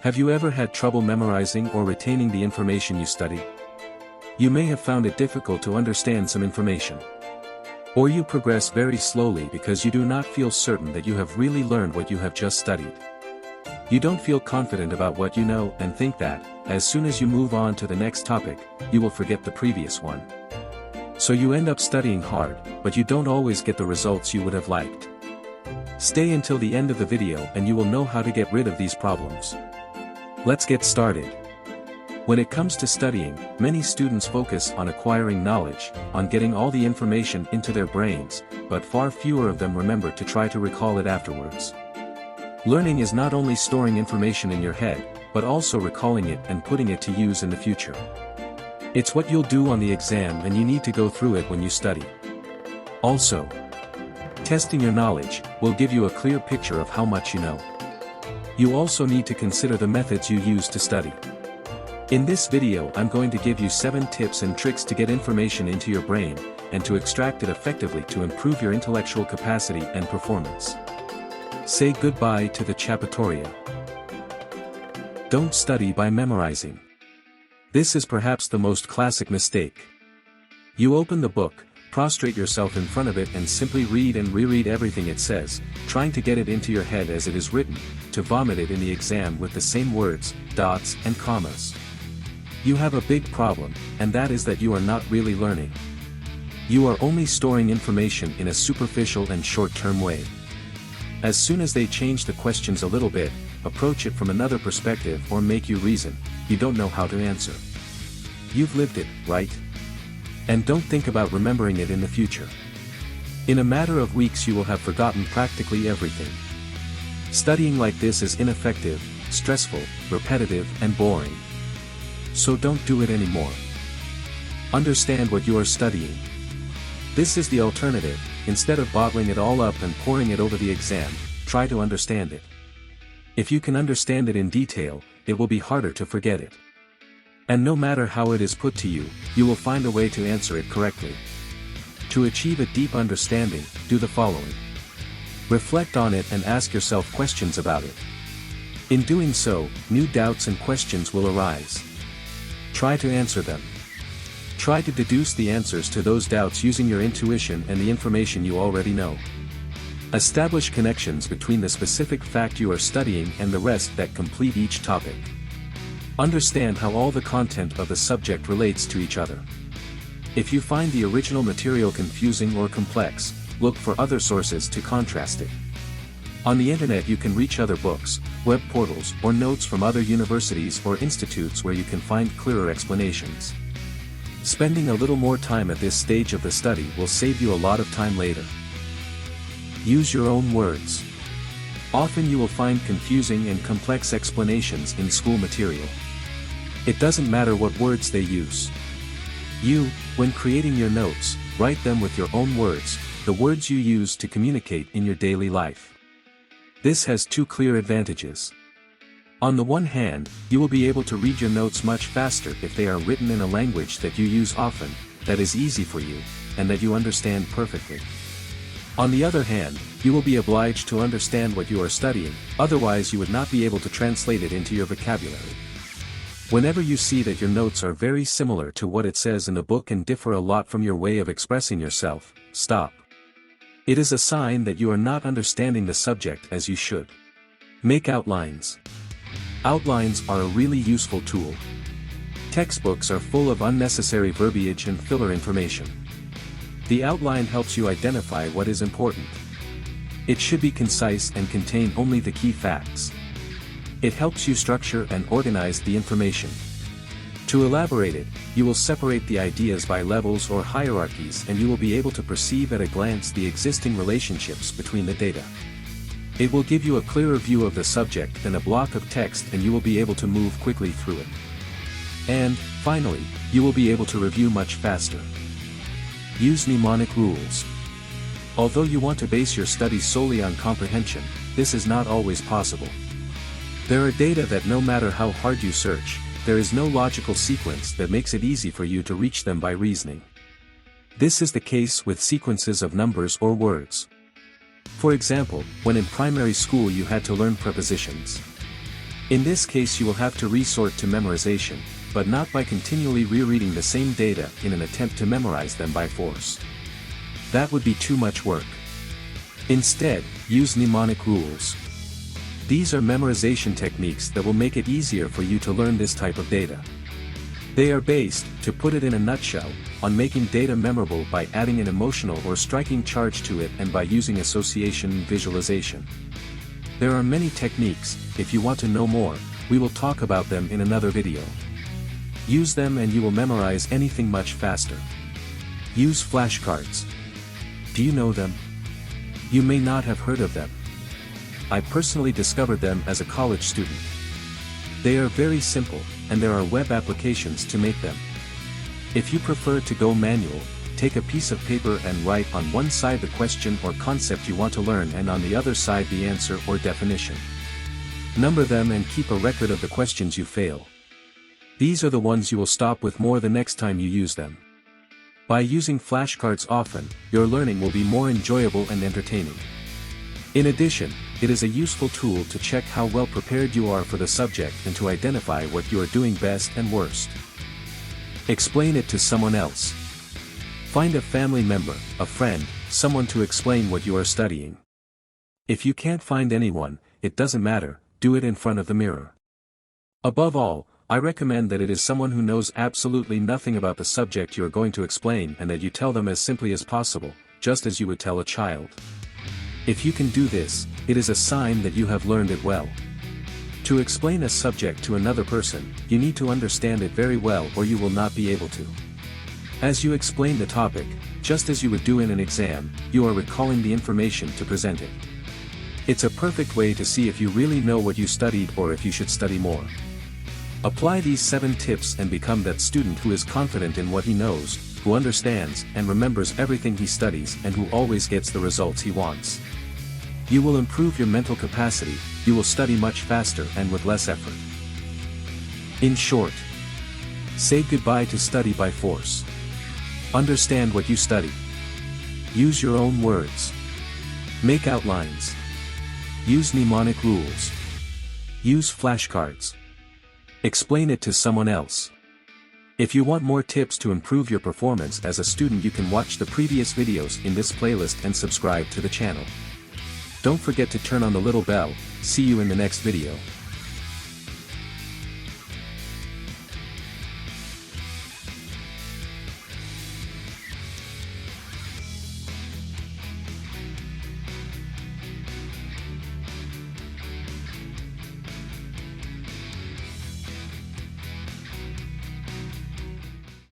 Have you ever had trouble memorizing or retaining the information you study? You may have found it difficult to understand some information. Or you progress very slowly because you do not feel certain that you have really learned what you have just studied. You don't feel confident about what you know and think that, as soon as you move on to the next topic, you will forget the previous one. So you end up studying hard, but you don't always get the results you would have liked. Stay until the end of the video and you will know how to get rid of these problems. Let's get started. When it comes to studying, many students focus on acquiring knowledge, on getting all the information into their brains, but far fewer of them remember to try to recall it afterwards. Learning is not only storing information in your head, but also recalling it and putting it to use in the future. It's what you'll do on the exam and you need to go through it when you study. Also, testing your knowledge will give you a clear picture of how much you know. You also need to consider the methods you use to study. In this video I'm going to give you 7 tips and tricks to get information into your brain, and to extract it effectively to improve your intellectual capacity and performance. Say goodbye to the chapatoria. Don't study by memorizing. This is perhaps the most classic mistake. You open the book, prostrate yourself in front of it and simply read and reread everything it says, trying to get it into your head as it is written, to vomit it in the exam with the same words, dots and commas. You have a big problem, and that is that you are not really learning. You are only storing information in a superficial and short-term way. As soon as they change the questions a little bit, approach it from another perspective or make you reason, you don't know how to answer. You've lived it, right? And don't think about remembering it in the future. In a matter of weeks you will have forgotten practically everything. Studying like this is ineffective, stressful, repetitive and boring. So don't do it anymore. Understand what you are studying. This is the alternative. Instead of bottling it all up and pouring it over the exam, try to understand it. If you can understand it in detail, it will be harder to forget it. And no matter how it is put to you, you will find a way to answer it correctly. To achieve a deep understanding, do the following. Reflect on it and ask yourself questions about it. In doing so, new doubts and questions will arise. Try to answer them. Try to deduce the answers to those doubts using your intuition and the information you already know. Establish connections between the specific fact you are studying and the rest that complete each topic. Understand how all the content of the subject relates to each other. If you find the original material confusing or complex, look for other sources to contrast it. On the internet you can reach other books, web portals or notes from other universities or institutes where you can find clearer explanations. Spending a little more time at this stage of the study will save you a lot of time later. Use your own words. Often you will find confusing and complex explanations in school material. It doesn't matter what words they use. You, when creating your notes, write them with your own words, the words you use to communicate in your daily life. This has 2 clear advantages. On the one hand, you will be able to read your notes much faster if they are written in a language that you use often, that is easy for you, and that you understand perfectly. On the other hand, you will be obliged to understand what you are studying, otherwise you would not be able to translate it into your vocabulary. Whenever you see that your notes are very similar to what it says in the book and differ a lot from your way of expressing yourself, stop. It is a sign that you are not understanding the subject as you should. Make outlines. Outlines are a really useful tool. Textbooks are full of unnecessary verbiage and filler information. The outline helps you identify what is important. It should be concise and contain only the key facts. It helps you structure and organize the information. To elaborate it, you will separate the ideas by levels or hierarchies and you will be able to perceive at a glance the existing relationships between the data. It will give you a clearer view of the subject than a block of text and you will be able to move quickly through it. And, finally, you will be able to review much faster. Use mnemonic rules. Although you want to base your study solely on comprehension, this is not always possible. There are data that no matter how hard you search, there is no logical sequence that makes it easy for you to reach them by reasoning. This is the case with sequences of numbers or words. For example, when in primary school you had to learn prepositions. In this case you will have to resort to memorization, but not by continually rereading the same data in an attempt to memorize them by force. That would be too much work. Instead, use mnemonic rules. These are memorization techniques that will make it easier for you to learn this type of data. They are based, to put it in a nutshell, on making data memorable by adding an emotional or striking charge to it and by using association and visualization. There are many techniques. If you want to know more, we will talk about them in another video. Use them and you will memorize anything much faster. Use flashcards. Do you know them? You may not have heard of them. I personally discovered them as a college student. They are very simple, and there are web applications to make them. If you prefer to go manual, take a piece of paper and write on one side the question or concept you want to learn and on the other side the answer or definition. Number them and keep a record of the questions you fail. These are the ones you will stop with more the next time you use them. By using flashcards often, your learning will be more enjoyable and entertaining. In addition, it is a useful tool to check how well prepared you are for the subject and to identify what you are doing best and worst. Explain it to someone else. Find a family member, a friend, someone to explain what you are studying. If you can't find anyone, it doesn't matter, do it in front of the mirror. Above all, I recommend that it is someone who knows absolutely nothing about the subject you are going to explain and that you tell them as simply as possible, just as you would tell a child. If you can do this, it is a sign that you have learned it well. To explain a subject to another person, you need to understand it very well or you will not be able to. As you explain the topic, just as you would do in an exam, you are recalling the information to present it. It's a perfect way to see if you really know what you studied or if you should study more. Apply these 7 tips and become that student who is confident in what he knows, who understands and remembers everything he studies and who always gets the results he wants. You will improve your mental capacity, you will study much faster and with less effort. In short, say goodbye to study by force. Understand what you study. Use your own words. Make outlines. Use mnemonic rules. Use flashcards. Explain it to someone else. If you want more tips to improve your performance as a student, you can watch the previous videos in this playlist and subscribe to the channel. Don't forget to turn on the little bell. See you in the next video.